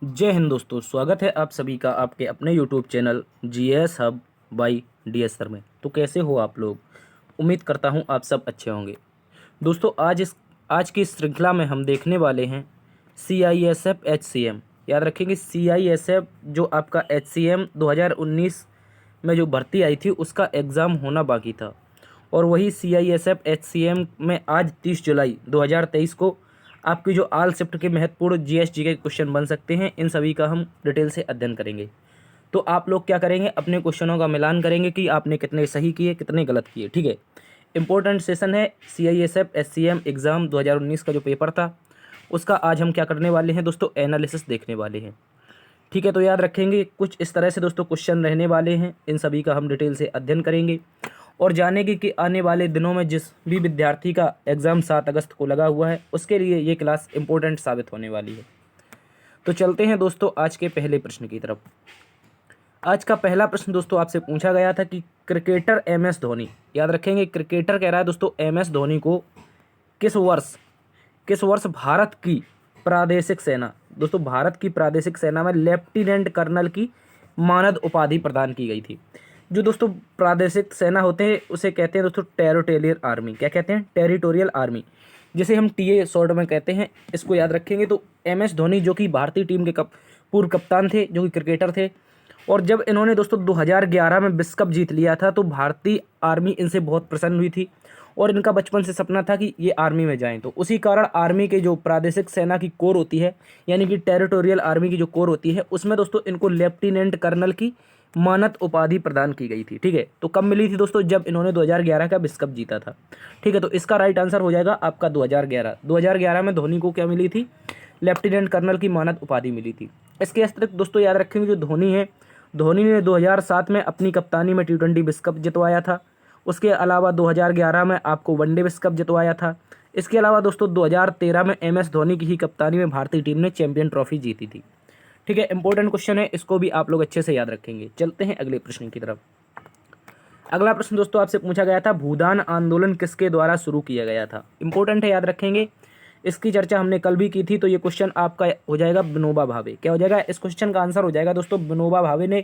जय हिंद दोस्तों, स्वागत है आप सभी का आपके अपने YouTube channel GS hub by DS sir में। तो कैसे हो आप लोग? उम्मीद करता हूं आप सब अच्छे होंगे। दोस्तों आज की इस श्रृंखला में हम देखने वाले हैं CISF HCM। याद रखेंगे CISF जो आपका HCM 2019 में जो भर्ती आई थी उसका एग्ज़ाम होना बाकी था, और वही CISF HCM में आज 30 जुलाई 2023 को आपकी जो आल शिफ्ट के महत्वपूर्ण GST के क्वेश्चन बन सकते हैं, इन सभी का हम डिटेल से अध्ययन करेंगे। तो आप लोग क्या करेंगे, अपने क्वेश्चनों का मिलान करेंगे कि आपने कितने सही किए कितने गलत किए। ठीक है, इंपॉर्टेंट सेशन है CISF HCM एग्ज़ाम 2019 का जो पेपर था उसका आज हम क्या करने वाले हैं दोस्तों, एनालिसिस देखने वाले हैं। ठीक है, तो याद रखेंगे कुछ इस तरह से दोस्तों क्वेश्चन रहने वाले हैं, इन सभी का हम डिटेल से अध्ययन करेंगे और जानेंगे कि आने वाले दिनों में जिस भी विद्यार्थी का एग्ज़ाम 7 अगस्त को लगा हुआ है उसके लिए ये क्लास इंपॉर्टेंट साबित होने वाली है। तो चलते हैं दोस्तों आज के पहले प्रश्न की तरफ। आज का पहला प्रश्न दोस्तों आपसे पूछा गया था कि क्रिकेटर MS धोनी, याद रखेंगे क्रिकेटर कह रहा है दोस्तों MS धोनी को किस वर्ष भारत की प्रादेशिक सेना, दोस्तों भारत की प्रादेशिक सेना में लेफ्टिनेंट कर्नल की मानद उपाधि प्रदान की गई थी। जो दोस्तों प्रादेशिक सेना होते हैं उसे कहते हैं दोस्तों टेरिटोरियल आर्मी। क्या कहते हैं? टेरिटोरियल आर्मी, जिसे हम TA शॉर्ट में कहते हैं। इसको याद रखेंगे। तो MS धोनी जो कि भारतीय टीम के पूर्व कप्तान थे, जो कि क्रिकेटर थे, और जब इन्होंने दोस्तों 2011 में विश्व कप जीत लिया था तो भारतीय आर्मी इनसे बहुत प्रसन्न हुई थी और इनका बचपन से सपना था कि ये आर्मी में जाएं। तो उसी कारण आर्मी के जो प्रादेशिक सेना की कोर होती है, यानी कि टेरिटोरियल आर्मी की जो कोर होती है, उसमें दोस्तों इनको लेफ्टिनेंट कर्नल की मानद उपाधि प्रदान की गई थी। ठीक है, तो कब मिली थी दोस्तों? जब इन्होंने 2011 का विश्व कप जीता था। ठीक है, तो इसका राइट आंसर हो जाएगा आपका 2011 में धोनी को क्या मिली थी? लेफ्टिनेंट कर्नल की मानद उपाधि मिली थी। इसके अतिरिक्त दोस्तों याद रखेंगे जो धोनी है, धोनी ने 2007 में अपनी कप्तानी में T20 विश्व कप जितवाया था। उसके अलावा 2011 में आपको वनडे विश्व कप जितवाया था। इसके अलावा दोस्तों 2013 में MS धोनी की ही कप्तानी में भारतीय टीम ने चैंपियन ट्रॉफी जीती थी। ठीक है, इंपॉर्टेंट क्वेश्चन है, इसको भी आप लोग अच्छे से याद रखेंगे। चलते हैं अगले प्रश्न की तरफ। अगला प्रश्न दोस्तों आपसे पूछा गया था भूदान आंदोलन किसके द्वारा शुरू किया गया था? इंपॉर्टेंट है, याद रखेंगे। इसकी चर्चा हमने कल भी की थी। तो ये क्वेश्चन आपका हो जाएगा विनोबा भावे। क्या हो जाएगा? इस क्वेश्चन का आंसर हो जाएगा दोस्तों विनोबा भावे ने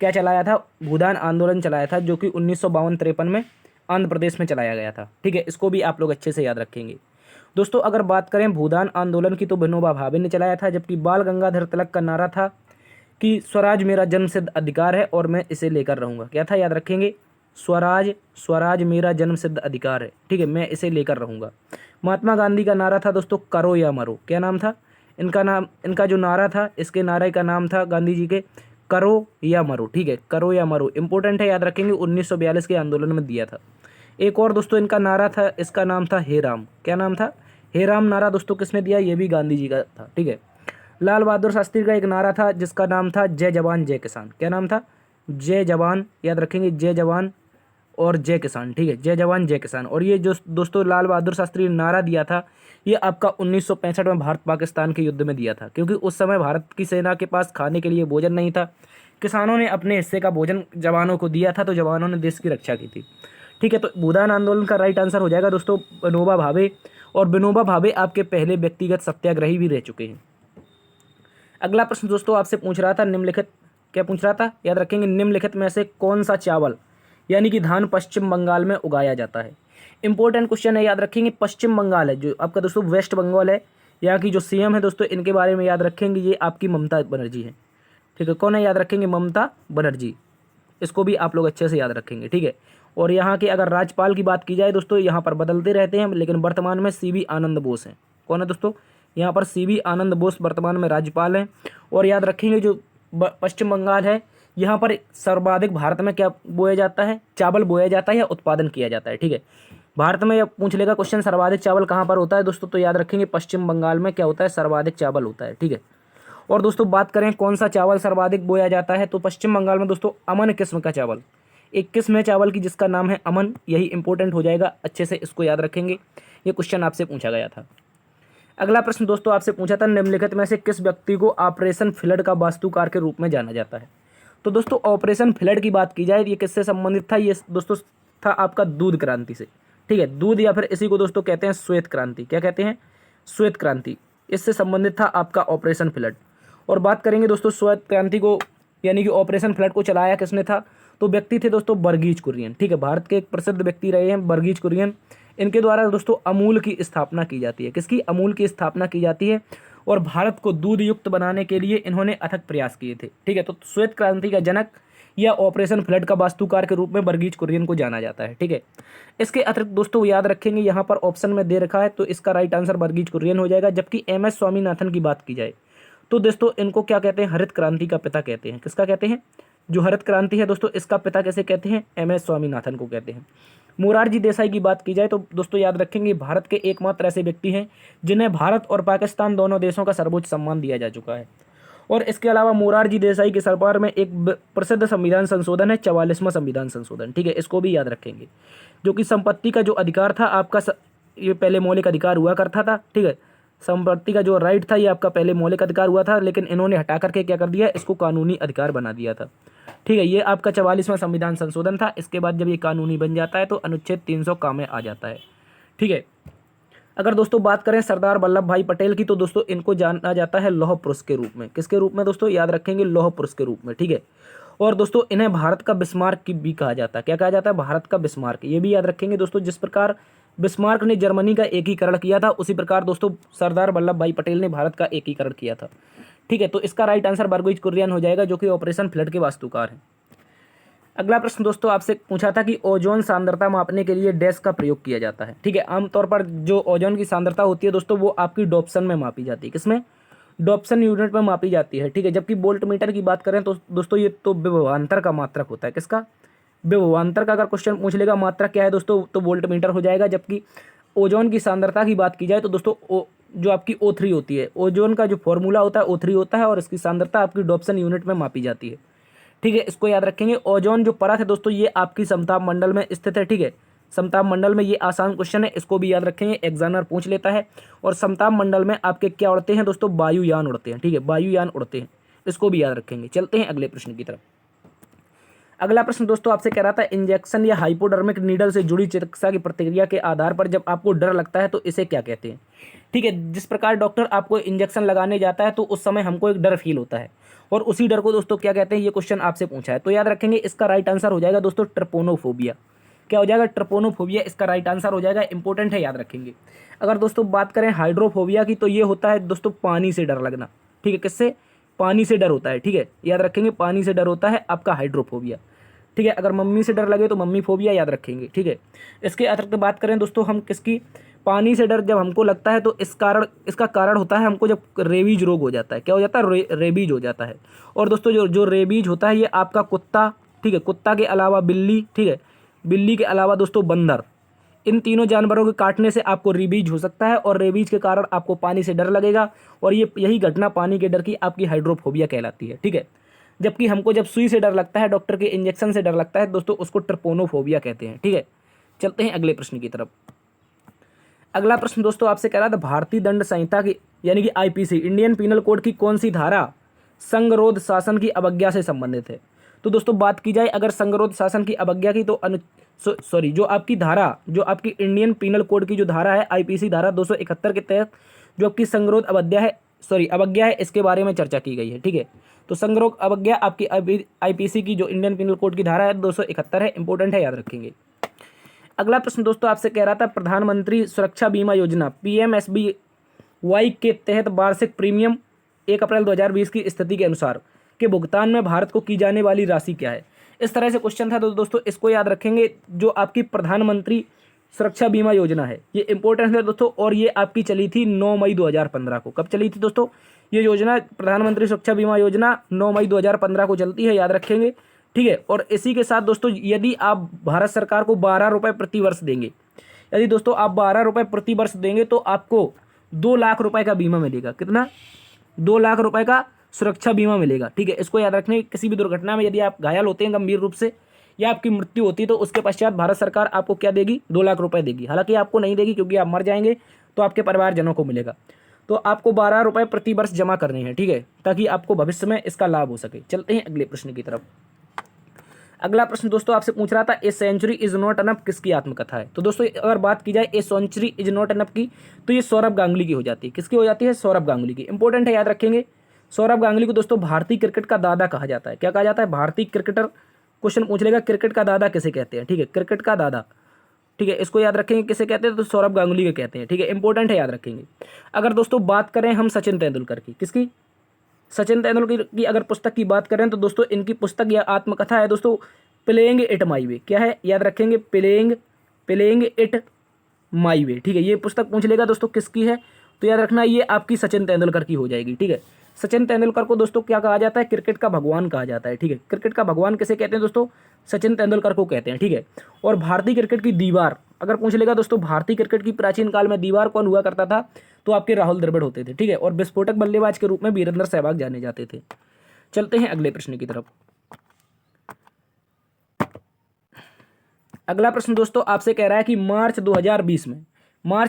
क्या चलाया था? भूदान आंदोलन चलाया था, जो कि 1952-53 में आंध्र प्रदेश में चलाया गया था। ठीक है, इसको भी आप लोग अच्छे से याद रखेंगे। दोस्तों अगर बात करें भूदान आंदोलन की तो विनोबा भावे ने चलाया था, जबकि बाल गंगाधर तिलक का नारा था कि स्वराज मेरा जन्मसिद्ध अधिकार है और मैं इसे लेकर रहूँगा। क्या था? याद रखेंगे, स्वराज मेरा जन्मसिद्ध अधिकार है। ठीक है, मैं इसे लेकर रहूँगा। महात्मा गांधी का नारा था दोस्तों करो या मरो। क्या नाम था इनका जो नारा था, इसके नारे का नाम था गांधी जी के करो या मरो। ठीक है, करो या मरो इंपॉर्टेंट है, याद रखेंगे। 1942 के आंदोलन में दिया था। एक और दोस्तों इनका नारा था, इसका नाम था हे राम। क्या नाम था? हे राम नारा दोस्तों किसने दिया? ये भी गांधी जी का था। ठीक है, लाल बहादुर शास्त्री का एक नारा था जिसका नाम था जय जवान जय किसान। क्या नाम था? जय जवान, याद रखेंगे, जय जवान और जय किसान। ठीक है, जय जवान जय किसान। और ये जो दोस्तों लाल बहादुर शास्त्री ने नारा दिया था, ये आपका 1965 में भारत पाकिस्तान के युद्ध में दिया था, क्योंकि उस समय भारत की सेना के पास खाने के लिए भोजन नहीं था। किसानों ने अपने हिस्से का भोजन जवानों को दिया था, तो जवानों ने देश की रक्षा की थी। ठीक है, तो भूदान आंदोलन का राइट आंसर हो जाएगा दोस्तों विनोबा भावे। और विनोबा भावे आपके पहले व्यक्तिगत सत्याग्रही भी रह चुके हैं। अगला प्रश्न दोस्तों आपसे पूछ रहा था निम्नलिखित, क्या पूछ रहा था? याद रखेंगे, निम्नलिखित में से कौन सा चावल यानी कि धान पश्चिम बंगाल में उगाया जाता है? इंपॉर्टेंट क्वेश्चन है, याद रखेंगे। पश्चिम बंगाल है जो आपका दोस्तों वेस्ट बंगाल है, यहाँ की जो CM है दोस्तों, इनके बारे में याद रखेंगे, ये आपकी ममता बनर्जी है। ठीक है, कौन है? याद रखेंगे, ममता बनर्जी। इसको भी आप लोग अच्छे से याद रखेंगे। ठीक है, और यहाँ के अगर राज्यपाल की बात की जाए दोस्तों, यहाँ पर बदलते रहते हैं, लेकिन वर्तमान में CB आनंद बोस हैं। कौन है दोस्तों? यहाँ पर CB आनंद बोस वर्तमान में राज्यपाल हैं। और याद रखेंगे जो पश्चिम बंगाल है, यहाँ पर सर्वाधिक भारत में क्या बोया जाता है? चावल बोया जाता है या उत्पादन किया जाता है। ठीक है, भारत में पूछ लेगा क्वेश्चन सर्वाधिक चावल कहाँ पर होता है दोस्तों, तो याद रखेंगे पश्चिम बंगाल में क्या होता है? सर्वाधिक चावल होता है। ठीक है, और दोस्तों बात करें कौन सा चावल सर्वाधिक बोया जाता है, तो पश्चिम बंगाल में दोस्तों अमन किस्म का चावल, एक किस्म है चावल की जिसका नाम है अमन। यही इंपॉर्टेंट हो जाएगा, अच्छे से इसको याद रखेंगे, ये क्वेश्चन आपसे पूछा गया था। अगला प्रश्न दोस्तों आपसे पूछा था निम्नलिखित में से किस व्यक्ति को ऑपरेशन फ्लड का वास्तुकार के रूप में जाना जाता है? तो दोस्तों ऑपरेशन फ्लड की बात की जाए, ये किससे संबंधित था? ये दोस्तों था आपका दूध क्रांति से। ठीक है, दूध या फिर इसी को दोस्तों कहते हैं श्वेत क्रांति। क्या कहते हैं? श्वेत क्रांति। इससे संबंधित था आपका ऑपरेशन फ्लड। और बात करेंगे दोस्तों श्वेत क्रांति को यानी कि ऑपरेशन फ्लड को चलाया किसने था, तो व्यक्ति थे दोस्तों वर्गीज कुरियन। ठीक है, भारत के एक प्रसिद्ध व्यक्ति रहे हैं वर्गीज कुरियन। इनके द्वारा दोस्तों अमूल की स्थापना की जाती है। किसकी? अमूल की स्थापना की जाती है। और भारत को दूध युक्त बनाने के लिए इन्होंने अथक प्रयास किए थे। ठीक है, तो श्वेत क्रांति का जनक या ऑपरेशन फ्लड का वास्तुकार के रूप में वर्गीज कुरियन को जाना जाता है। ठीक है, इसके अतिरिक्त दोस्तों याद रखेंगे यहाँ पर ऑप्शन में दे रखा है, तो इसका राइट आंसर वर्गीज कुरियन हो जाएगा। जबकि एम.एस. स्वामीनाथन की बात की जाए तो दोस्तों इनको क्या कहते हैं? हरित क्रांति का पिता कहते हैं। किसका कहते हैं? जो हरित क्रांति है दोस्तों, इसका पिता कैसे कहते हैं? एम.एस. स्वामीनाथन को कहते हैं। मोरारजी देसाई की बात की जाए तो दोस्तों याद रखेंगे भारत के एकमात्र ऐसे व्यक्ति हैं जिन्हें भारत और पाकिस्तान दोनों देशों का सर्वोच्च सम्मान दिया जा चुका है। और इसके अलावा मोरारजी देसाई के सरकार में एक प्रसिद्ध संविधान संशोधन है 44वां संविधान संशोधन। ठीक है, इसको भी याद रखेंगे। जो कि संपत्ति का जो अधिकार था आपका ये पहले मौलिक अधिकार हुआ करता था। ठीक है, संपत्ति का जो राइट था ये आपका पहले मौलिक अधिकार हुआ था, लेकिन इन्होंने हटा करके क्या कर दिया? इसको कानूनी अधिकार बना दिया था। ठीक है, ये आपका 44वां संविधान संशोधन था। इसके बाद जब ये कानूनी बन जाता है तो अनुच्छेद 300 काम में आ जाता है। ठीक है, अगर दोस्तों बात करें सरदार वल्लभ भाई पटेल की तो दोस्तों इनको जाना जाता है लौह पुरुष के रूप में। किसके रूप में दोस्तों? याद रखेंगे लौह पुरुष के रूप में। ठीक है, और दोस्तों इन्हें भारत का बिस्मार्क की भी कहा जाता है। क्या कहा जाता है? भारत का बिस्मार्क। ये भी याद रखेंगे दोस्तों, जिस प्रकार बिस्मार्क ने जर्मनी का एकीकरण किया था उसी प्रकार दोस्तों सरदार वल्लभ भाई पटेल ने भारत का एकीकरण किया था। ठीक है, तो इसका राइट आंसर वर्गीज कुरियन हो जाएगा, जो कि ऑपरेशन फ्लड के वास्तुकार हैं। अगला प्रश्न दोस्तों आपसे पूछा था कि ओजोन सांद्रता मापने के लिए डैश का प्रयोग किया जाता है। ठीक है, आमतौर पर जो ओजोन की सांद्रता होती है दोस्तों वो आपकी डॉप्सन में मापी जाती है। किसमें? डॉप्सन यूनिट में मापी जाती है। ठीक है, जबकि वोल्ट मीटर की बात करें तो दोस्तों ये तो विभवांतर का मात्रक होता है। किसका? विभवांतर का अगर क्वेश्चन पूछ लेगा मात्रक क्या है दोस्तों तो वोल्ट मीटर हो जाएगा। जबकि ओजोन की सांद्रता की बात की जाए तो दोस्तों जो आपकी O3 होती है, ओजोन का जो फॉर्मूला होता है O3 होता है और इसकी सांद्रता आपकी डॉप्सन यूनिट में मापी जाती है। ठीक है, इसको याद रखेंगे। ओजोन जो परत है दोस्तों ये आपकी समताप मंडल में स्थित है। ठीक है, समताप मंडल में, ये आसान क्वेश्चन है, इसको भी याद रखेंगे, एग्जामिनर पूछ लेता है। और समताप मंडल में आपके क्या उड़ते हैं दोस्तों? वायुयान उड़ते हैं। ठीक है, वायुयान उड़ते हैं, इसको भी याद रखेंगे। चलते हैं अगले प्रश्न की तरफ। अगला प्रश्न दोस्तों आपसे कह रहा था इंजेक्शन या हाइपोडर्मिक नीडल से जुड़ी चिकित्सा की प्रतिक्रिया के आधार पर जब आपको डर लगता है तो इसे क्या कहते हैं? ठीक है, जिस प्रकार डॉक्टर आपको इंजेक्शन लगाने जाता है तो उस समय हमको एक डर फील होता है और उसी डर को दोस्तों क्या कहते हैं? ये क्वेश्चन आपसे पूछा है, तो याद रखेंगे इसका राइट आंसर हो जाएगा दोस्तों ट्रपोनोफोबिया। क्या हो जाएगा? ट्रपोनोफोबिया इसका राइट आंसर हो जाएगा। इंपॉर्टेंट है, याद रखेंगे। अगर दोस्तों बात करें हाइड्रोफोबिया की तो ये होता है दोस्तों पानी से डर लगना। ठीक है, किससे? पानी से डर होता है। ठीक है, याद रखेंगे पानी से डर होता है आपका हाइड्रोफोबिया। ठीक है, अगर मम्मी से डर लगे तो मम्मी फोबिया याद रखेंगे। ठीक है, इसके अतिरिक्त बात करें दोस्तों हम किसकी? पानी से डर जब हमको लगता है तो इसका कारण होता है हमको जब रेबीज रोग हो जाता है। क्या हो जाता है? रेबीज हो जाता है। और दोस्तों जो रेबीज होता है ये आपका कुत्ता, ठीक है, कुत्ता के अलावा बिल्ली, ठीक है, बिल्ली के अलावा दोस्तों बंदर, इन तीनों जानवरों के काटने से आपको रेबीज हो सकता है और रेबीज के कारण आपको पानी से डर लगेगा और यही घटना पानी के डर की आपकी हाइड्रोफोबिया कहलाती है। ठीक है, जबकि हमको जब सुई से डर लगता है, डॉक्टर के इंजेक्शन से डर लगता है दोस्तों उसको ट्रपोनोफोबिया कहते हैं। ठीक है, चलते हैं अगले प्रश्न की तरफ। अगला प्रश्न दोस्तों आपसे कह रहा था भारतीय दंड संहिता की यानी कि आईपीसी इंडियन पीनल कोड की कौन सी धारा संगरोध शासन की अवज्ञा से संबंधित है? तो दोस्तों बात की जाए अगर संगरोध शासन की अवज्ञा की तो जो आपकी धारा, जो आपकी इंडियन पीनल कोड की जो धारा है आईपीसी धारा 271 के तहत जो आपकी संगरोध अवज्ञा है इसके बारे में चर्चा की गई है। ठीक है, तो संगरोध अवज्ञा आपकी आईपीसी की जो इंडियन पीनल कोड की धारा है 271 है। इंपॉर्टेंट है, याद रखेंगे। अगला प्रश्न दोस्तों आपसे कह रहा था प्रधानमंत्री सुरक्षा बीमा योजना PMSBY के तहत वार्षिक प्रीमियम 1 अप्रैल 2020 की स्थिति के अनुसार के भुगतान में भारत को की जाने वाली राशि क्या है? इस तरह से क्वेश्चन था तो दोस्तों इसको याद रखेंगे। जो आपकी प्रधानमंत्री सुरक्षा बीमा योजना है ये इंपॉर्टेंट है दोस्तों और ये आपकी चली थी 9 मई 2015 को। कब चली थी दोस्तों ये योजना? प्रधानमंत्री सुरक्षा बीमा योजना 9 मई 2015 को चलती है, याद रखेंगे। ठीक है, और इसी के साथ दोस्तों यदि आप भारत सरकार को 12 रुपये प्रति वर्ष देंगे, यदि दोस्तों आप 12 रुपये प्रति वर्ष देंगे तो आपको 2 लाख रुपए का बीमा मिलेगा। कितना? 2 लाख रुपए का सुरक्षा बीमा मिलेगा। ठीक है, इसको याद रखने। किसी भी दुर्घटना में यदि आप घायल होते हैं गंभीर रूप से या आपकी मृत्यु होती है तो उसके पश्चात भारत सरकार आपको क्या देगी? 2 लाख रुपए देगी। हालांकि आपको नहीं देगी क्योंकि आप मर जाएंगे तो आपके परिवारजनों को मिलेगा। तो आपको 12 रुपये प्रति वर्ष जमा करने हैं। ठीक है, ताकि आपको भविष्य में इसका लाभ हो सके। चलते हैं अगले प्रश्न की तरफ। अगला प्रश्न दोस्तों आपसे पूछ रहा था a century is not enough किसकी आत्मकथा है? तो दोस्तों अगर बात की जाए a century is not enough की तो ये सौरभ गांगुली की हो जाती है। किसकी हो जाती है? सौरभ गांगुली की। इंपॉर्टेंट है, याद रखेंगे। सौरभ गांगुली को दोस्तों भारतीय क्रिकेट का दादा कहा जाता है। क्या कहा जाता है? भारतीय क्रिकेटर। क्वेश्चन पूछ लेगा क्रिकेट का दादा किसे कहते हैं, ठीक है, क्रिकेट का दादा, ठीक है, इसको याद रखेंगे किसे कहते हैं, तो सौरभ गांगुली को कहते हैं, ठीक है, इंपॉर्टेंट है, याद रखेंगे। अगर दोस्तों बात करें हम सचिन तेंदुलकर की, किसकी? सचिन तेंदुलकर की अगर पुस्तक की बात करें तो दोस्तों इनकी पुस्तक या आत्मकथा है दोस्तों प्लेइंग इट माई वे। क्या है? याद रखेंगे, प्लेइंग इट माई वे, ठीक है। ये पुस्तक पूछ लेगा दोस्तों किसकी है, तो याद रखना ये आपकी सचिन तेंदुलकर की हो जाएगी, ठीक है। सचिन तेंदुलकर को दोस्तों क्या कहा जाता है? क्रिकेट का भगवान कहा जाता है, ठीक है। क्रिकेट का भगवान किसे कहते हैं दोस्तों? सचिन तेंदुलकर को कहते हैं, ठीक है। और भारतीय क्रिकेट की दीवार अगर पूछ लेगा दोस्तों, भारतीय क्रिकेट की प्राचीन काल में दीवार कौन हुआ करता था, तो आपके राहुल द्रविड़ होते थे, ठीक है। और विस्फोटक बल्लेबाज के रूप में वीरेंद्र सहवाग जाने जाते थे। चलते हैं अगले प्रश्न की तरफ। अगला प्रश्न दोस्तों आपसे कह रहा है कि मार्च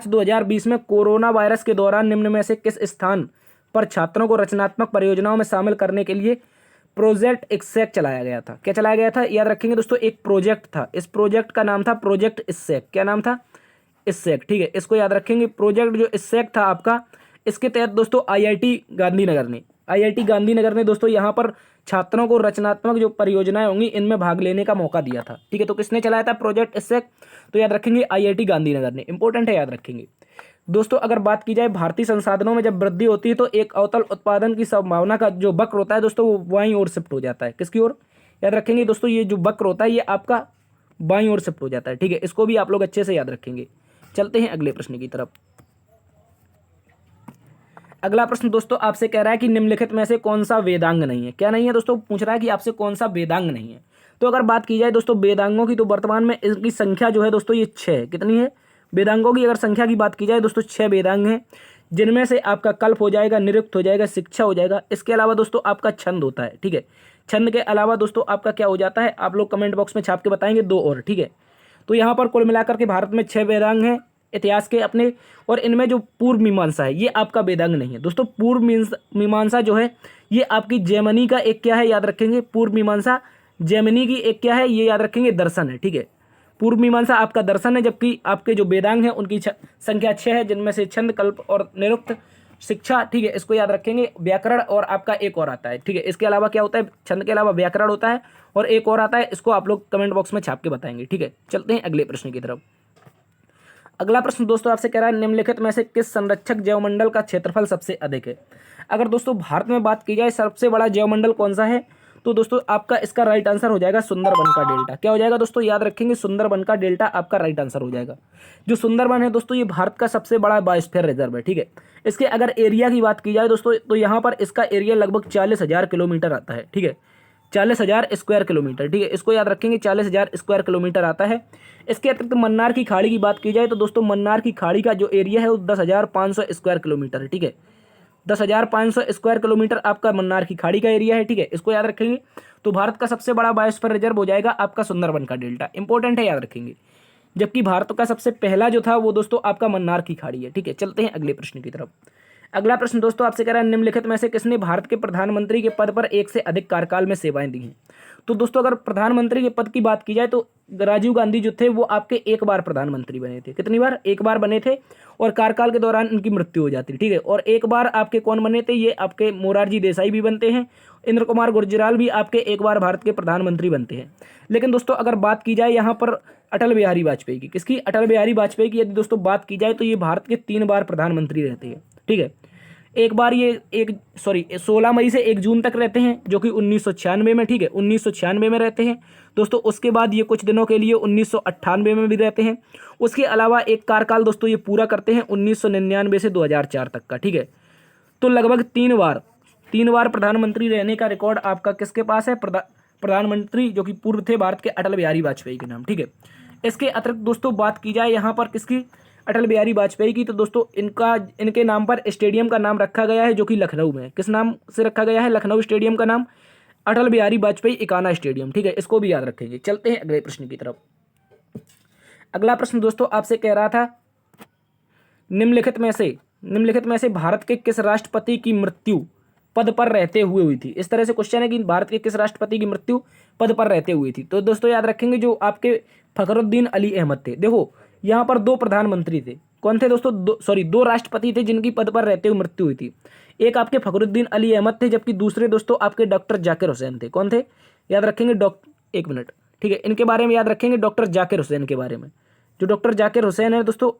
2020 में कोरोना वायरस के दौरान निम्न में से किस स्थान पर छात्रों को रचनात्मक परियोजनाओं में शामिल करने के लिए प्रोजेक्ट इस्सैक चलाया गया था? क्या चलाया गया था? याद रखेंगे दोस्तों एक प्रोजेक्ट था, इस प्रोजेक्ट का नाम था प्रोजेक्ट इस्सैक। क्या नाम था? इस्सैक, ठीक है, इसको याद रखेंगे। प्रोजेक्ट जो इस्सैक था आपका, इसके तहत दोस्तों आईआईटी गांधीनगर ने दोस्तों यहाँ पर छात्रों को रचनात्मक जो परियोजनाएं होंगी इनमें भाग लेने का मौका दिया था, ठीक है। तो किसने चलाया था प्रोजेक्ट इस्सैक? तो याद रखेंगे आईआईटी गांधीनगर ने, इंपॉर्टेंट है, याद रखेंगे। दोस्तों अगर बात की जाए भारतीय संसाधनों में जब वृद्धि होती है तो एक अवतल उत्पादन की संभावना का जो वक्र होता है दोस्तों वो बाईं ओर शिफ्ट हो जाता है। किसकी ओर? याद रखेंगे दोस्तों ये जो वक्र होता है ये आपका बाईं ओर शिफ्ट हो जाता है, ठीक है। इसको भी आप लोग अच्छे से याद रखेंगे। चलते हैं अगले प्रश्न की तरफ। अगला प्रश्न दोस्तों आपसे कह रहा है कि निम्नलिखित में से कौन सा वेदांग नहीं है? क्या नहीं है दोस्तों? पूछ रहा है कि आपसे कौन सा वेदांग नहीं है। तो अगर बात की जाए दोस्तों वेदांगों की, तो वर्तमान में इनकी संख्या जो है दोस्तों ये 6 है। कितनी है? वेदांगों की अगर संख्या की बात की जाए दोस्तों 6 वेदांग हैं, जिनमें से आपका कल्प हो जाएगा, निरुक्त हो जाएगा, शिक्षा हो जाएगा। इसके अलावा दोस्तों आपका छंद होता है, ठीक है। छंद के अलावा दोस्तों आपका क्या हो जाता है, आप लोग कमेंट बॉक्स में छाप के बताएंगे 2 और, ठीक है। तो यहाँ पर कुल मिलाकर के भारत में 6 वेदांग हैं इतिहास के अपने, और इनमें जो पूर्व मीमांसा है ये आपका वेदांग नहीं है दोस्तों। पूर्व मीमांसा जो है ये आपकी जैमिनी का एक क्या है, याद रखेंगे, पूर्व मीमांसा जैमिनी की एक क्या है, ये याद रखेंगे, दर्शन है, ठीक है। पूर्व मीमांसा आपका दर्शन है, जबकि आपके जो वेदांग हैं उनकी संख्या 6 है, जिनमें से छंद, कल्प और निरुक्त, शिक्षा, ठीक है, इसको याद रखेंगे। व्याकरण और आपका एक और आता है, ठीक है। इसके अलावा क्या होता है? छंद के अलावा व्याकरण होता है और एक और आता है, इसको आप लोग कमेंट बॉक्स में छाप के बताएंगे, ठीक है। चलते हैं अगले प्रश्न की तरफ। अगला प्रश्न दोस्तों आपसे कह रहा है निम्नलिखित में से किस संरक्षक जैवमंडल का क्षेत्रफल सबसे अधिक है? अगर दोस्तों भारत में बात की जाए सबसे बड़ा जैवमंडल कौन सा है, तो दोस्तों आपका इसका राइट आंसर हो जाएगा सुंदरबन का डेल्टा। क्या हो जाएगा दोस्तों? याद रखेंगे सुंदरबन का डेल्टा आपका राइट आंसर हो जाएगा। जो सुंदरबन है दोस्तों ये भारत का सबसे बड़ा बायोस्फीयर रिजर्व है, ठीक है। इसके अगर एरिया की बात की जाए दोस्तों तो यहाँ पर इसका एरिया लगभग 40,000 किलोमीटर आता है, ठीक है, 40,000 स्क्वायर किलोमीटर, ठीक है। इसको याद रखेंगे 40,000 स्क्वायर किलोमीटर आता है। इसके अतिरिक्त मन्नार की खाड़ी की बात की जाए तो दोस्तों मन्नार की खाड़ी का जो एरिया है वो 10,500 स्क्वायर किलोमीटर है, ठीक है। 10,500 स्क्वायर किलोमीटर आपका मन्नार की खाड़ी का एरिया है, ठीक है। इसको याद रखेंगे। तो भारत का सबसे बड़ा बायोस्फीयर रिजर्व हो जाएगा आपका सुंदरबन का डेल्टा, इंपॉर्टेंट है, याद रखेंगे। जबकि भारत का सबसे पहला जो था वो दोस्तों आपका मन्नार की खाड़ी है, ठीक है। चलते हैं अगले प्रश्न की तरफ। अगला प्रश्न दोस्तों आपसे कह रहा है निम्नलिखित में से किसने भारत के प्रधानमंत्री के पद पर एक से अधिक कार्यकाल में सेवाएं दी हैं? तो दोस्तों अगर प्रधानमंत्री के पद की बात की जाए तो राजीव गांधी जो थे वो आपके एक बार प्रधानमंत्री बने थे। कितनी बार? एक बार बने थे, और कार्यकाल के दौरान इनकी मृत्यु हो जाती, ठीक है। और एक बार आपके कौन बने थे? ये आपके मोरारजी देसाई भी बनते हैं, इंद्र कुमार गुर्जराल भी आपके एक बार भारत के प्रधानमंत्री बनते हैं। लेकिन दोस्तों अगर बात की जाए यहाँ पर अटल बिहारी वाजपेयी की, किसकी? अटल बिहारी वाजपेयी की यदि दोस्तों बात की जाए तो ये भारत के 3 बार प्रधानमंत्री रहते हैं, ठीक है। एक बार ये 16 मई से 1 जून तक रहते हैं जो कि 1996 में, ठीक है, 1996 में रहते हैं दोस्तों। उसके बाद ये कुछ दिनों के लिए 1998 में भी रहते हैं। उसके अलावा एक कार्यकाल दोस्तों ये पूरा करते हैं 1999 से 2004 तक का, ठीक है। तो लगभग 3 बार प्रधानमंत्री रहने का रिकॉर्ड आपका किसके पास है? प्रधानमंत्री जो कि पूर्व थे भारत के, अटल बिहारी वाजपेयी के नाम, ठीक है। इसके अतिरिक्त दोस्तों बात की जाए यहाँ पर किसकी? अटल बिहारी वाजपेयी की, तो दोस्तों इनके नाम पर स्टेडियम का नाम रखा गया है जो कि लखनऊ में है। किस नाम से रखा गया है? लखनऊ स्टेडियम का नाम अटल बिहारी वाजपेयी इकाना स्टेडियम, ठीक है। इसको भी याद रखेंगे। चलते हैं अगले प्रश्न की तरफ। अगला प्रश्न दोस्तों आपसे कह रहा था निम्नलिखित में से भारत के किस राष्ट्रपति की मृत्यु पद पर रहते हुए हुई थी? इस तरह से क्वेश्चन है कि भारत के किस राष्ट्रपति की मृत्यु पद पर रहते हुई थी। तो दोस्तों याद रखेंगे जो आपके फखरुद्दीन अली अहमद थे। देखो यहाँ पर 2 प्रधानमंत्री थे, कौन थे दोस्तों? दो राष्ट्रपति थे जिनकी पद पर रहते हुए मृत्यु हुई थी। एक आपके फखरुद्दीन अली अहमद थे, जबकि दूसरे दोस्तों आपके डॉक्टर जाकिर हुसैन थे। कौन थे? याद रखेंगे एक मिनट, ठीक है, इनके बारे में याद रखेंगे, डॉक्टर जाकिर हुसैन के बारे में। जो डॉक्टर जाकिर हुसैन है दोस्तों,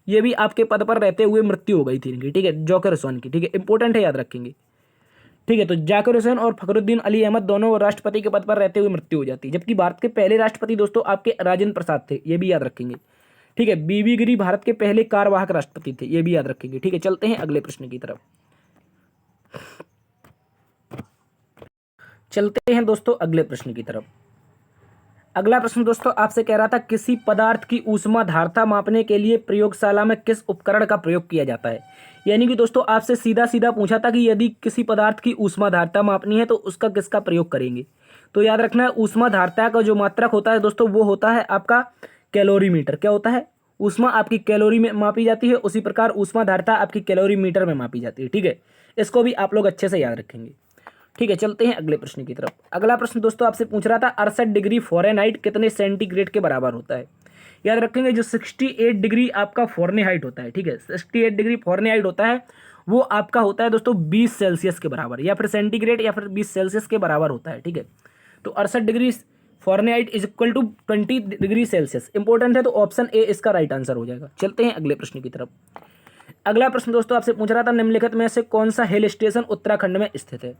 ये भी आपके पद पर रहते हुए मृत्यु हो गई थी इनकी, ठीक है, जाकिर हुसैन की, ठीक है, इंपॉर्टेंट है, याद रखेंगे। ठीक है, तो जाकिर हुसैन और फखरुद्दीन अली अहमद दोनों राष्ट्रपति के पद पर रहते हुए मृत्यु हो जाती है। जबकि भारत के पहले राष्ट्रपति दोस्तों आपके राजेंद्र प्रसाद थे, ये भी याद रखेंगे। ठीक है, बीबी गिरी भारत के पहले कार्यवाहक राष्ट्रपति थे, ये भी याद रखेंगे। ठीक है, चलते हैं अगले प्रश्न की तरफ। चलते हैं दोस्तों अगले प्रश्न की तरफ। अगला प्रश्न दोस्तों आपसे कह रहा था, किसी पदार्थ की ऊष्माधारता मापने के लिए प्रयोगशाला में किस उपकरण का प्रयोग किया जाता है। यानी कि दोस्तों आपसे सीधा सीधा पूछा था कि यदि किसी पदार्थ की ऊष्माधारता मापनी है तो उसका किसका प्रयोग करेंगे। तो याद रखना है, ऊष्माधारता का जो मात्रक होता है दोस्तों वो होता है आपका कैलोरीमीटर। क्या होता है? ऊष्मा आपकी कैलोरी में मापी जाती है, उसी प्रकार ऊष्माधारता आपकी कैलोरीमीटर में मापी जाती है। ठीक है, इसको भी आप लोग अच्छे से याद रखेंगे। ठीक है, चलते हैं अगले प्रश्न की तरफ। अगला प्रश्न दोस्तों आपसे पूछ रहा था, 68 डिग्री फ़ारेनहाइट कितने सेंटीग्रेड के बराबर होता है। याद रखेंगे, जो 68 डिग्री आपका फ़ारेनहाइट होता है, ठीक है, 68 डिग्री फ़ारेनहाइट होता है, वो आपका होता है दोस्तों 20 सेल्सियस के बराबर, या फिर सेंटीग्रेड या फिर 20 सेल्सियस के बराबर होता है। ठीक है, तो 68 degree Fahrenheit is equal to 20 degree Celsius. Important है, तो ऑप्शन ए इसका राइट आंसर हो जाएगा। चलते हैं अगले प्रश्न की तरफ। अगला प्रश्न दोस्तों आपसे पूछ रहा था, निम्नलिखित में से कौन सा हिल स्टेशन उत्तराखंड में स्थित है।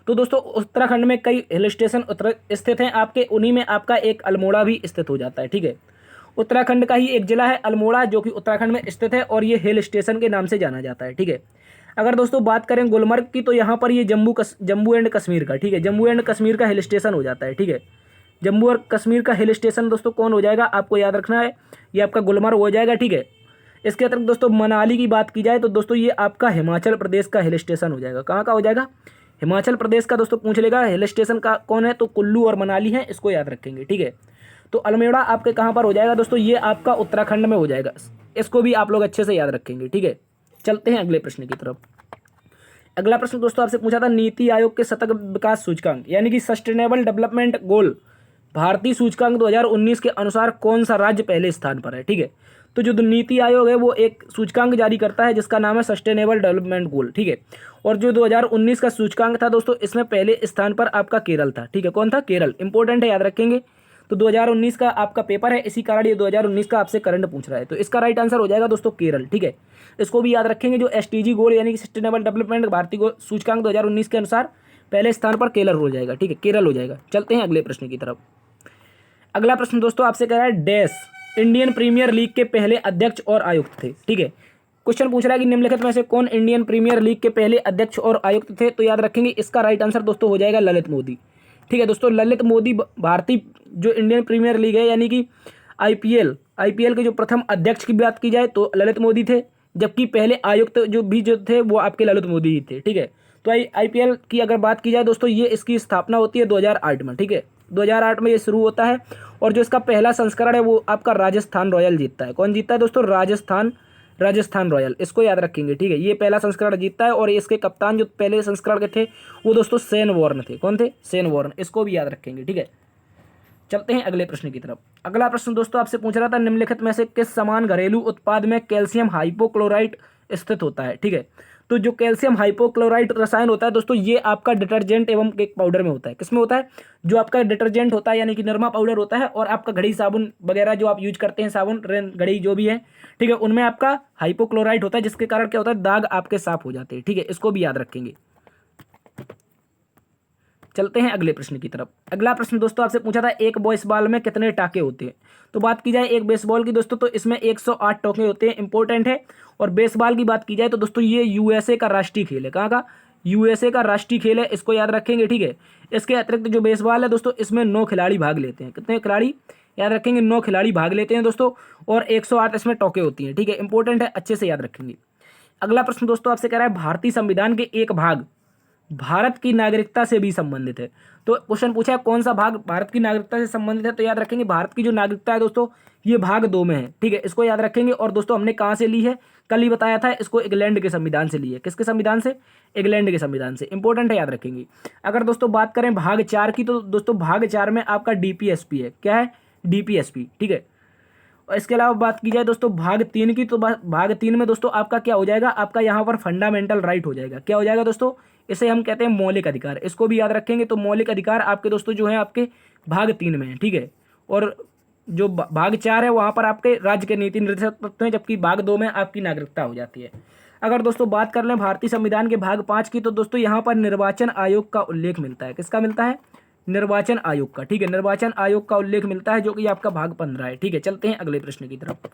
तो दोस्तों उत्तराखंड में कई हिल स्टेशन स्थित हैं आपके, उन्हीं में आपका एक अल्मोड़ा भी स्थित हो जाता है। ठीक है, उत्तराखंड का ही एक जिला है अल्मोड़ा, जो कि उत्तराखंड में स्थित है और ये हिल स्टेशन के नाम से जाना जाता है। ठीक है, अगर दोस्तों बात करें गुलमर्ग की, तो यहाँ पर ये जम्मू एंड कश्मीर का, ठीक है, जम्मू एंड कश्मीर का हिल स्टेशन हो जाता है। ठीक है, जम्मू और कश्मीर का हिल स्टेशन दोस्तों कौन हो जाएगा, आपको याद रखना है, ये आपका गुलमर्ग हो जाएगा। ठीक है, इसके अतिरिक्त दोस्तों मनाली की बात की जाए तो दोस्तों ये आपका हिमाचल प्रदेश का हिल स्टेशन हो जाएगा। कहाँ का हो जाएगा? हिमाचल प्रदेश का। दोस्तों पूछ लेगा हिल स्टेशन का कौन है, तो कुल्लू और मनाली है, इसको याद रखेंगे। ठीक है, तो अल्मोड़ा आपके कहाँ पर हो जाएगा दोस्तों, ये आपका उत्तराखंड में हो जाएगा, इसको भी आप लोग अच्छे से याद रखेंगे। ठीक है, चलते हैं अगले प्रश्न की तरफ। अगला प्रश्न दोस्तों आपसे पूछा था, नीति आयोग के सतत विकास सूचकांक यानी कि सस्टेनेबल डेवलपमेंट गोल भारतीय सूचकांक 2019 के अनुसार कौन सा राज्य पहले स्थान पर है। ठीक है, तो जो नीति आयोग है वो एक सूचकांक जारी करता है जिसका नाम है सस्टेनेबल डेवलपमेंट गोल। ठीक है, और जो 2019 का सूचकांक था दोस्तों, इसमें पहले स्थान पर आपका केरल था। ठीक है, कौन था? केरल। इंपॉर्टेंट है, याद रखेंगे। तो 2019 का आपका पेपर है, इसी कारण ये 2019 का आपसे करंट पूछ रहा है, तो इसका राइट आंसर हो जाएगा दोस्तों केरल। ठीक है, इसको भी याद रखेंगे। जो SDG गोल यानी कि सस्टेनेबल डेवलपमेंट भारतीय सूचकांक 2019 के अनुसार पहले स्थान पर केरल हो जाएगा। ठीक है, केरल हो जाएगा। चलते हैं अगले प्रश्न की तरफ। अगला प्रश्न दोस्तों आपसे कह रहा है, डैश इंडियन प्रीमियर लीग के पहले अध्यक्ष और आयुक्त थे। ठीक है, क्वेश्चन पूछ रहा है कि निम्नलिखित में से कौन इंडियन प्रीमियर लीग के पहले अध्यक्ष और आयुक्त थे। तो याद रखेंगे, इसका राइट आंसर दोस्तों हो जाएगा ललित मोदी। ठीक है दोस्तों, ललित मोदी भारतीय जो इंडियन प्रीमियर लीग है यानी कि आईपीएल के जो प्रथम अध्यक्ष की बात की जाए तो ललित मोदी थे, जबकि पहले आयुक्त जो थे वो आपके ललित मोदी ही थे। ठीक है, तो आईपीएल की अगर बात की जाए दोस्तों, ये इसकी स्थापना होती है 2008 में। ठीक है, 2008 में ये शुरू होता है, और जो इसका पहला संस्करण है वो आपका राजस्थान रॉयल जीतता है। कौन जीतता है दोस्तों? राजस्थान रॉयल, इसको याद रखेंगे। ठीक है, ये पहला संस्करण जीतता है, और इसके कप्तान जो पहले संस्करण के थे वो दोस्तों शेन वॉर्न थे। कौन थे? शेन वॉर्न, इसको भी याद रखेंगे। ठीक है, चलते हैं अगले प्रश्न की तरफ। अगला प्रश्न दोस्तों आपसे पूछ रहा था, निम्नलिखित में से किस समान घरेलू उत्पाद में कैल्शियम हाइपोक्लोराइट स्थित होता है। ठीक है, तो जो कैल्शियम हाइपोक्लोराइट रसायन होता है दोस्तों, ये आपका डिटर्जेंट एवं केक पाउडर में होता है। किसमें होता है? जो आपका डिटर्जेंट होता है यानी कि निरमा पाउडर होता है, और आपका घड़ी साबुन वगैरह जो आप यूज करते हैं, साबुन रेन घड़ी जो भी है, ठीक है, उनमें आपका हाइपोक्लोराइट होता है, जिसके कारण क्या होता है, दाग आपके साफ हो जाते हैं। ठीक है, इसको भी याद रखेंगे। चलते हैं अगले प्रश्न की तरफ। अगला प्रश्न दोस्तों आपसे पूछा था, एक बेसबॉल में कितने टाके होते हैं। तो बात की जाए एक बेसबॉल की दोस्तों, तो इसमें 108 टाके होते हैं। इंपॉर्टेंट है। और बेसबॉल की बात की जाए तो दोस्तों ये यूएसए का राष्ट्रीय खेल है। कहाँ का? यूएसए का राष्ट्रीय खेल है, इसको याद रखेंगे। ठीक है, इसके अतिरिक्त जो बेसबॉल है दोस्तों, इसमें 9 खिलाड़ी भाग लेते हैं। कितने खिलाड़ी? याद रखेंगे, 9 खिलाड़ी भाग लेते हैं दोस्तों, और 108 इसमें टॉके होती हैं। ठीक है, इंपॉर्टेंट है, अच्छे से याद रखेंगे। अगला प्रश्न दोस्तों आपसे कह रहा है, भारतीय संविधान के एक भाग भारत की नागरिकता से भी संबंधित है। तो क्वेश्चन पूछा है कौन सा भाग भारत की नागरिकता से संबंधित है। तो याद रखेंगे, भारत की जो नागरिकता है दोस्तों, ये भाग 2 में है। ठीक है, इसको याद रखेंगे। और दोस्तों हमने कहाँ से ली है? कल ही बताया था, इसको इंग्लैंड के संविधान से ली है। किसके संविधान से? इंग्लैंड के संविधान से। इंपॉर्टेंट है, याद रखेंगे। अगर दोस्तों बात करें भाग 4 की, तो दोस्तों भाग 4 में आपका डीपीएसपी है। क्या है? डीपीएसपी। ठीक है, और इसके अलावा बात की जाए दोस्तों भाग 3 की, तो भाग 3 में दोस्तों आपका क्या हो जाएगा, आपका यहाँ पर फंडामेंटल राइट हो जाएगा। क्या हो जाएगा दोस्तों, इसे हम कहते हैं मौलिक अधिकार। इसको भी याद रखेंगे। तो मौलिक अधिकार आपके दोस्तों जो है आपके भाग 3 में है, ठीक है। और जो भाग 4 है वहाँ पर आपके राज्य के नीति निर्देशक तत्व हैं, जबकि भाग 2 में आपकी नागरिकता हो जाती है। अगर दोस्तों बात कर लें भारतीय संविधान के भाग 5 की, तो दोस्तों यहाँ पर निर्वाचन आयोग का उल्लेख मिलता है। किसका मिलता है, निर्वाचन आयोग का, ठीक है। निर्वाचन आयोग का उल्लेख मिलता है, जो कि आपका भाग 15 है, ठीक है। चलते हैं अगले प्रश्न की तरफ।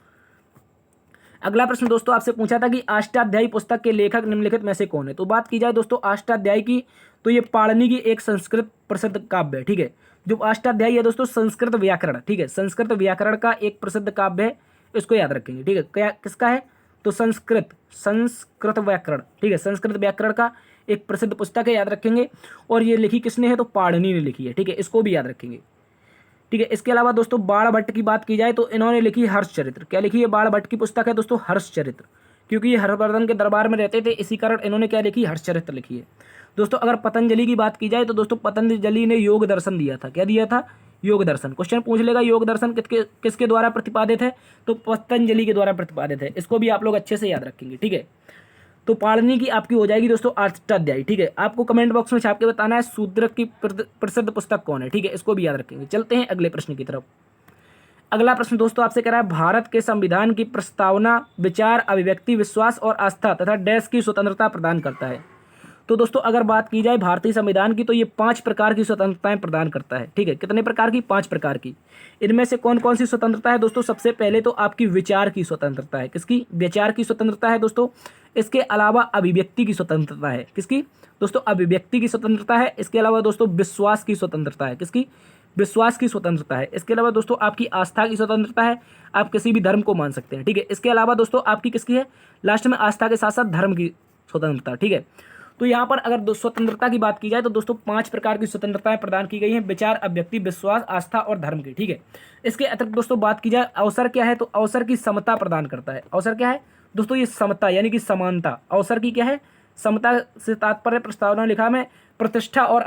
अगला प्रश्न दोस्तों आपसे पूछा था कि अष्टाध्यायी पुस्तक के लेखक निम्नलिखित में से कौन है। तो बात की जाए दोस्तों अष्टाध्यायी की, तो ये पाणिनि की एक संस्कृत प्रसिद्ध काव्य है, ठीक है। जो अष्टाध्यायी है दोस्तों संस्कृत व्याकरण, ठीक है, संस्कृत व्याकरण का एक प्रसिद्ध काव्य है, इसको याद रखेंगे, ठीक है। क्या किसका है, तो संस्कृत व्याकरण, ठीक है, संस्कृत व्याकरण का एक प्रसिद्ध पुस्तक है, याद रखेंगे। और ये लिखी किसने है, तो पाणिनि ने लिखी है, ठीक है, इसको भी याद रखेंगे, ठीक है। इसके अलावा दोस्तों बाणभट्ट की बात की जाए तो इन्होंने लिखी हर्षचरित्र। क्या लिखी है, बाणभट्ट की पुस्तक है दोस्तों हर्षचरित्र, क्योंकि ये हर्षवर्धन के दरबार में रहते थे, इसी कारण इन्होंने क्या लिखी, हर्षचरित्र लिखी है दोस्तों। अगर पतंजलि की बात की जाए तो दोस्तों पतंजलि ने योग दर्शन दिया था। क्या दिया था, योग दर्शन। क्वेश्चन पूछ लेगा योग दर्शन किसके द्वारा प्रतिपादित है, तो पतंजलि के द्वारा प्रतिपादित है। इसको भी आप लोग अच्छे से याद रखेंगे, ठीक है। तो पाणिनि की आपकी हो जाएगी दोस्तों अष्टाध्यायी, ठीक है। आपको कमेंट बॉक्स में छाप के बताना है शूद्रक की प्रसिद्ध पुस्तक कौन है, ठीक है, इसको भी याद रखेंगे। चलते हैं अगले प्रश्न की तरफ। अगला प्रश्न दोस्तों आपसे कह रहा है भारत के संविधान की प्रस्तावना विचार, अभिव्यक्ति, विश्वास और आस्था तथा डैश की स्वतंत्रता प्रदान करता है। तो दोस्तों अगर बात की जाए भारतीय संविधान की, तो ये 5 प्रकार की स्वतंत्रताएं प्रदान करता है, ठीक है। कितने प्रकार की, 5 प्रकार की। इनमें से कौन कौन सी स्वतंत्रता है दोस्तों, सबसे पहले तो आपकी विचार की स्वतंत्रता है। किसकी, विचार की स्वतंत्रता है दोस्तों। इसके अलावा अभिव्यक्ति की स्वतंत्रता है। किसकी, दोस्तों अभिव्यक्ति की स्वतंत्रता है। इसके अलावा दोस्तों विश्वास की स्वतंत्रता है। किसकी, विश्वास की स्वतंत्रता है। इसके अलावा दोस्तों आपकी आस्था की स्वतंत्रता है, आप किसी भी धर्म को मान सकते हैं, ठीक है। इसके अलावा दोस्तों आपकी किसकी है, लास्ट में आस्था के साथ साथ धर्म की स्वतंत्रता, ठीक है। तो यहाँ पर अगर स्वतंत्रता की बात की जाए तो दोस्तों 5 प्रकार की स्वतंत्रताएं प्रदान की गई हैं, विचार, अभिव्यक्ति, विश्वास, आस्था और धर्म की, ठीक है। इसके अतिरिक्त दोस्तों बात की जाए अवसर क्या है, तो अवसर की समता प्रदान करता है। अवसर क्या है दोस्तों, ये समता यानी कि समानता। अवसर की क्या है, समता से तात्पर्य प्रस्तावना लिखा में प्रतिष्ठा और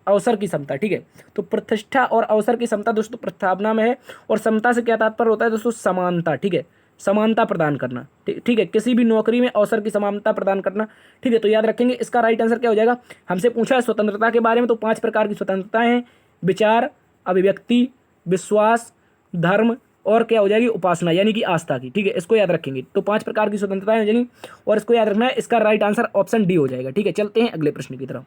अवसर की समता, ठीक है। तो प्रतिष्ठा और अवसर की समता दोस्तों प्रस्तावना में है। और समता से क्या तात्पर्य होता है दोस्तों, समानता, ठीक है, समानता प्रदान करना, ठीक है, किसी भी नौकरी में अवसर की समानता प्रदान करना, ठीक है। तो याद रखेंगे इसका राइट आंसर क्या हो जाएगा। हमसे पूछा है स्वतंत्रता के बारे में, तो 5 प्रकार की स्वतंत्रताएं हैं, विचार, अभिव्यक्ति, विश्वास, धर्म और क्या हो जाएगी, उपासना यानी कि आस्था की, ठीक है। इसको याद रखेंगे। तो 5 प्रकार की स्वतंत्रताएं हो जाएंगी और इसको याद रखना है। इसका राइट आंसर ऑप्शन डी हो जाएगा, ठीक है। चलते हैं अगले प्रश्न की तरफ।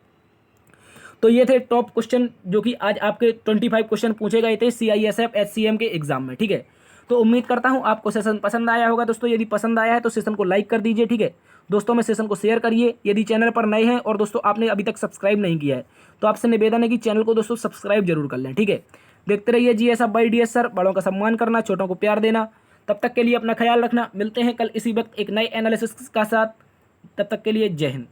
तो ये थे टॉप क्वेश्चन जो कि आज आपके 25 क्वेश्चन पूछे गए थे CISF HCM के एग्जाम में, ठीक है। तो उम्मीद करता हूं आपको सेशन पसंद आया होगा दोस्तों। यदि पसंद आया है तो सेशन को लाइक कर दीजिए, ठीक है। दोस्तों में सेशन को शेयर करिए। यदि चैनल पर नए हैं और दोस्तों आपने अभी तक सब्सक्राइब नहीं किया है तो आपसे निवेदन है कि चैनल को दोस्तों सब्सक्राइब जरूर कर लें, ठीक है। देखते रहिए GS बाई DS सर। बड़ों का सम्मान करना, छोटों को प्यार देना। तब तक के लिए अपना ख्याल रखना। मिलते हैं कल इसी वक्त एक नए एनालिसिस का साथ। तब तक के लिए जय हिंद।